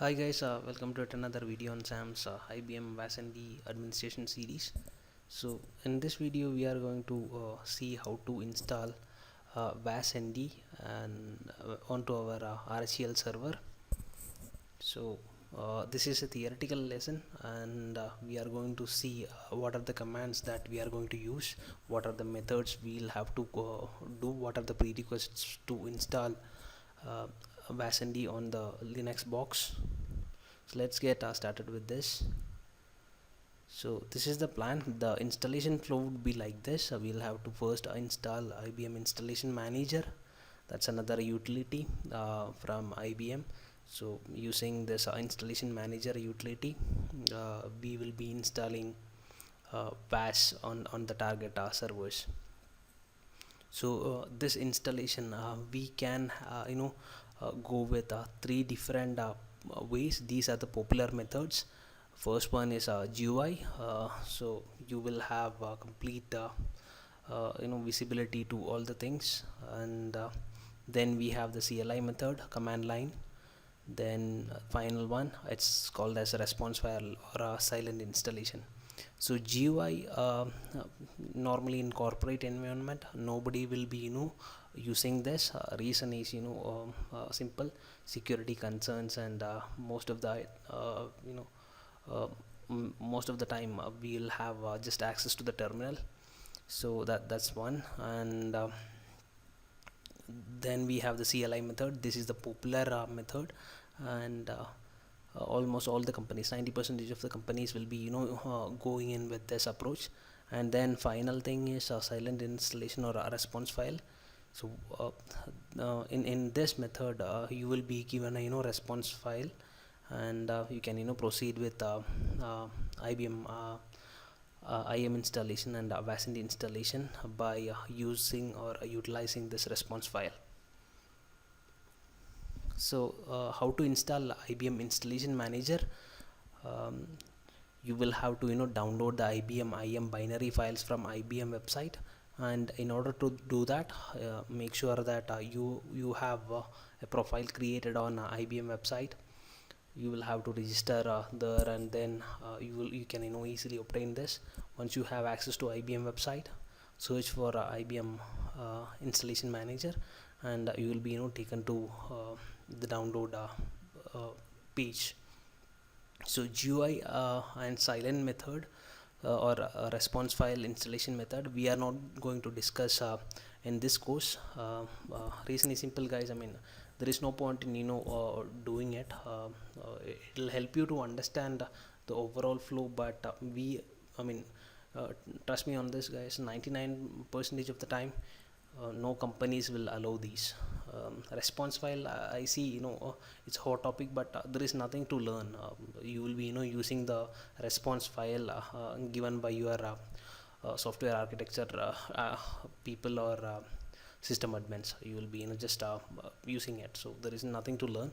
Hi guys, welcome to yet another video on Sam's IBM VASND administration series. So in this video we are going to see how to install VASND and onto our RHEL server. So this is a theoretical lesson, and we are going to see what are the commands that we are going to use, what are the methods we'll have to do, what are the prerequisites to install uh, VASND on the Linux box. So let's get started with this. So this is the plan. The installation flow would be like this. We'll have to first install IBM installation manager. That's another utility from IBM. So using this installation manager utility, we will be installing VAS on the target servers. So this installation, we can go with three different ways. These are the popular methods. First one is GUI. So you will have complete visibility to all the things, and then we have the CLI method, command line. Then final one, it's called as a response file or a silent installation. So GUI, normally in corporate environment nobody will be using this. Reason is simple: security concerns, and most of the uh, most of the time we'll have just access to the terminal. So that's one. And then we have the CLI method. This is the popular method, and almost all the companies, 90% of the companies will be going in with this approach. And then final thing is a silent installation or a response file. So in this method you will be given a response file, and you can proceed with IBM IM installation and VASND installation by using or utilizing this response file. So how to install IBM installation manager? um, you will have to download the IBM IM binary files from IBM website. And in order to do that, make sure that you have a profile created on IBM website. You will have to register there, and then you can easily obtain this. Once you have access to IBM website, search for IBM installation manager, and you will be taken to the download page. So GUI and silent method or response file installation method, we are not going to discuss in this course. Reason is simple, guys. I mean, there is no point in doing it. It will help you to understand the overall flow, but I mean, trust me on this, guys. 99% of the time, no companies will allow these. Response file, I see it's hot topic, but there is nothing to learn. You will be using the response file given by your software architecture people or system admins. You will be just using it, so there is nothing to learn.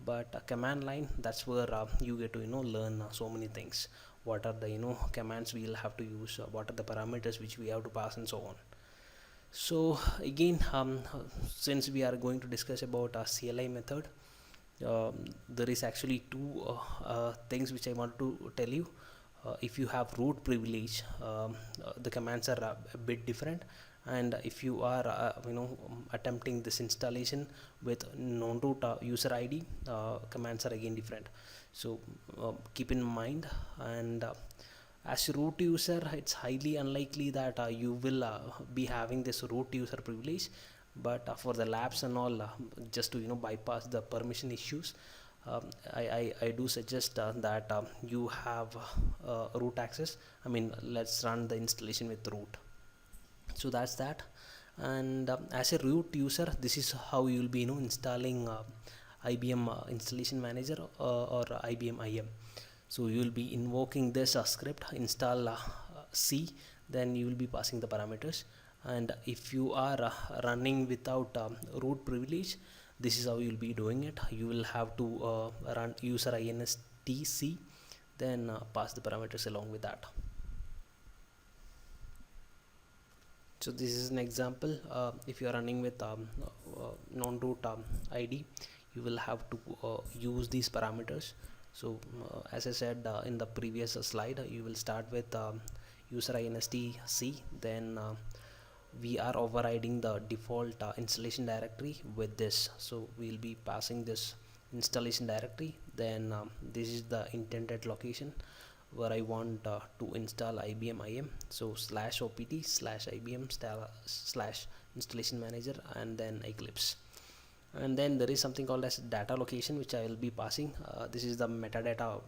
But command line, that's where you get to learn so many things. What are the commands we will have to use, what are the parameters which we have to pass, and so on. So again, since we are going to discuss about a CLI method, there is actually two things which I want to tell you. If you have root privilege, the commands are a bit different. And if you are attempting this installation with non-root user ID, commands are again different. So keep in mind. And as a root user, it's highly unlikely that you will be having this root user privilege. But for the labs and all, just to bypass the permission issues, I do suggest that you have root access. I mean, let's run the installation with root. So that's that. And as a root user, this is how you will be installing IBM installation manager or IBM IM. So you will be invoking this script install C, then you will be passing the parameters. And if you are running without root privilege, this is how you will be doing it. You will have to run user instc, then pass the parameters along with that. So this is an example. If you are running with non-root ID, you will have to use these parameters. So as I said in the previous slide, you will start with user inst c, then we are overriding the default installation directory with this. So we'll be passing this installation directory, then this is the intended location where I want to install IBM IM. So /opt/IBM /installation manager and then Eclipse. And then there is something called as data location, which I will be passing. This is the metadata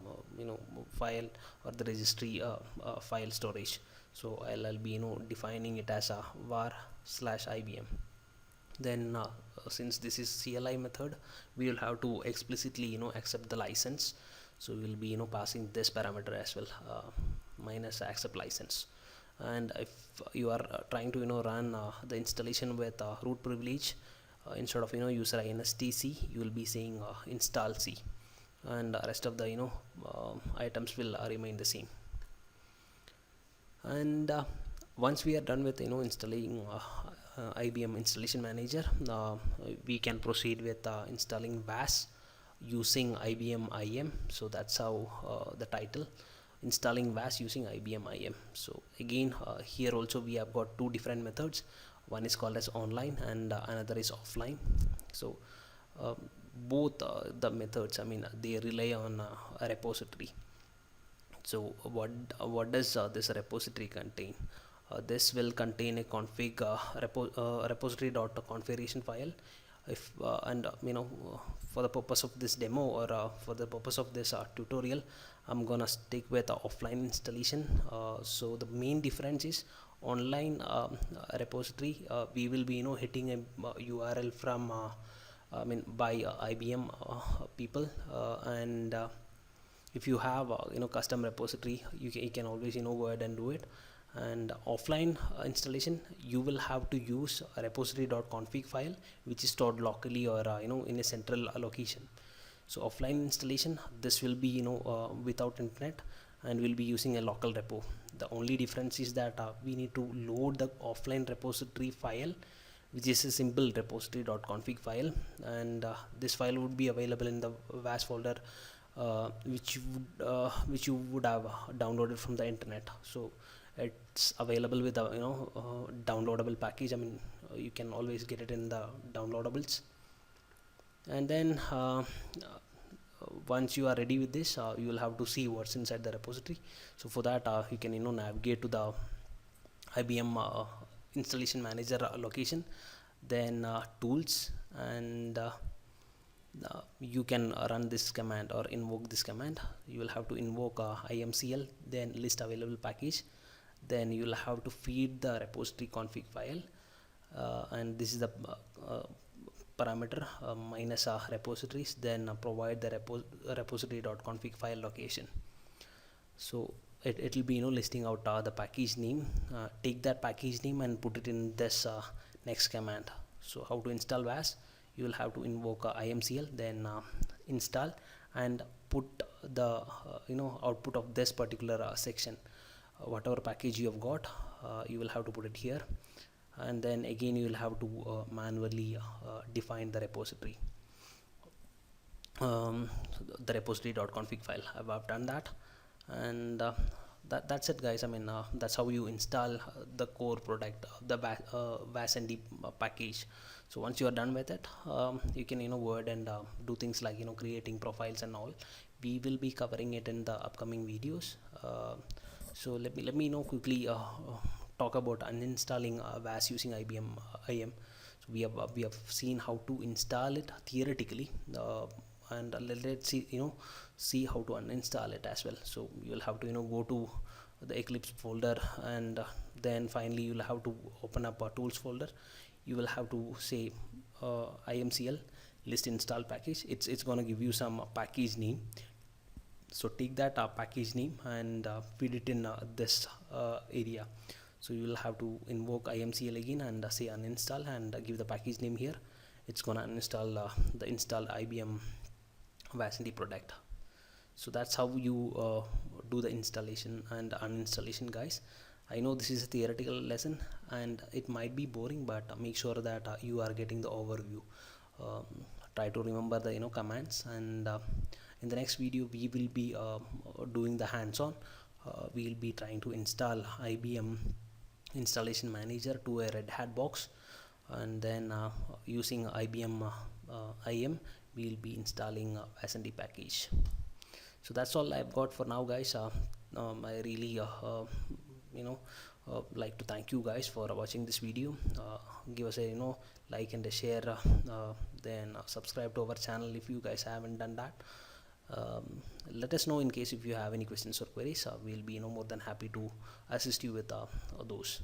file or the registry file storage. So I'll be defining it as a var/IBM. Then since this is CLI method, we will have to explicitly accept the license. So we will be passing this parameter as well, minus accept license. And if you are trying to run the installation with root privilege, instead of user inst c, you will be saying install c, and the rest of the items will remain the same. And once we are done with installing IBM installation manager, we can proceed with installing VAS using IBM IM. So that's how the title, installing VAS using IBM IM. So again, here also we have got two different methods. One is called as online and another is offline. So both the methods, they rely on a repository. So what does this repository contain? This will contain a config repository.configuration file. If for the purpose of this demo, or for the purpose of this tutorial, I'm gonna stick with offline installation. So the main difference is online repository, we will be hitting a URL from by IBM people, and if you have custom repository, you can always go ahead and do it. And offline installation, you will have to use a repository.config file, which is stored locally or in a central location. So offline installation, this will be without internet, and we'll be using a local repo. The only difference is that we need to load the offline repository file, which is a simple repository.config file, and this file would be available in the VAS folder, which you would have downloaded from the internet. So it's available with a downloadable package. You can always get it in the downloadables. And then once you are ready with this, you will have to see what's inside the repository. So for that, you can navigate to the IBM installation manager location, then tools, and you can run this command or invoke this command. You will have to invoke imcl, then list available package, then you will have to feed the repository config file, and this is the parameter minus repositories, then provide the repository.config file location. So it will be listing out the package name. Take that package name and put it in this next command. So how to install VAS? You will have to invoke imcl, then install, and put the output of this particular section. Whatever package you have got, you will have to put it here, and then again you will have to manually define the repository, the repository.config file. I've done that, and that's it, guys. That's how you install the core product, the VAS-ND package. So once you are done with it, you can go ahead and do things like creating profiles and all. We will be covering it in the upcoming videos. So let me quickly talk about uninstalling VAS using IBM IM. So we have seen how to install it theoretically, and let's see how to uninstall it as well. So you will have to go to the Eclipse folder, and then finally you will have to open up a tools folder. You will have to say imcl list install package. It's going to give you some package name. So take that package name and feed it in this area. So you will have to invoke imcl again and say uninstall, and give the package name here. It's gonna uninstall the installed IBM VAS-ND product. So that's how you do the installation and uninstallation, guys. I know this is a theoretical lesson and it might be boring, but make sure that you are getting the overview. try to remember the commands. And in the next video we will be doing the hands-on. We'll be trying to install IBM installation manager to a Red Hat box, and then using IBM IM we'll be installing S&D package. So that's all I've got for now, guys. I really like to thank you guys for watching this video. Give us a like and a share, then subscribe to our channel if you guys haven't done that. Let us know in case if you have any questions or queries. We'll be more than happy to assist you with those.